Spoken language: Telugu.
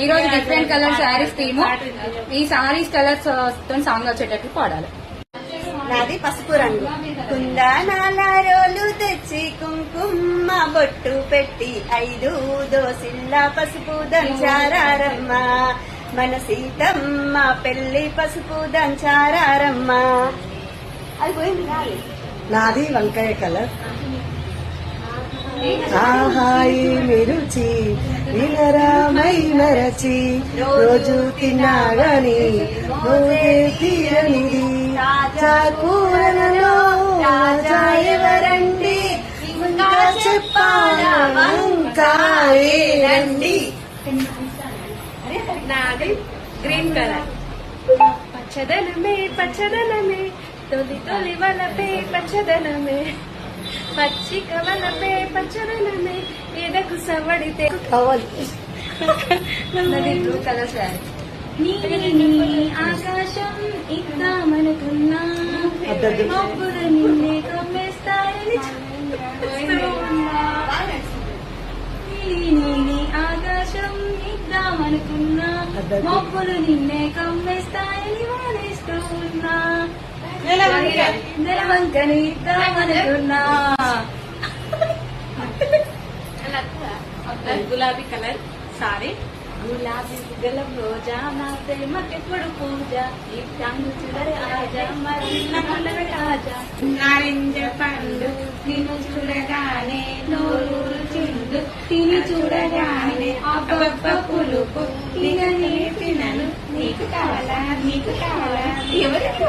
ఈ రోజు డిఫరెంట్ కలర్ శారీస్ థీమ్. ఈ శారీస్ కలర్స్ తో సాంగ్ వచ్చేటట్టు పాడాలి. నాది పసుపు రంగు కుందానాల రోలు తెచ్చి కుంకుమ బొట్టు పెట్టి 5 దోసిల్ల పసుపు దంచారమ్మ మన సీతమ్మ పెళ్లి పసుపు దంచారమ్మ. అది పోయింది నాది. నాది వంకాయ కలర్. ఆహాయి మిరుచి వినరామై మరచి రోజు తిన్నాగని నువ్వే తీరనిది కూరలలో రాజా ఎవరండి ఇంకా చెప్పాలా వంకాయరండి. నాది గ్రీన్ కలర్. పచ్చదనమే పచ్చదనమే తొలి తొలి వలపే పచ్చదనమే పచ్చి కవలపే పచ్చదనమే ఎదకు సవడితే బ్లూ కలర్ శారీ. ఆకాశం ఇద్దామనుకున్నా మబ్బులు నిన్నే కమ్మేస్తాయని నీలి ఆకాశం ఇద్దామనుకున్నా మబ్బులు నిన్నే కమ్మేస్తాయని వానేస్తూ ఉన్నా నెలవంకని ఇద్దామనుకున్నా. గులాబీ కలర్ సారీ. గులాబీ గలం రోజా నా ప్రేమకెప్పుడు పూజ ఈ చాంగు చూడరే ఆజా మరి తాజా నారింజ పండు నిన్ను చూడగానే నోరు చిందు తిని చూడగానే అబ్బబ్బ పులుపు తినని తినను నీకు కావాలా ఎవరికి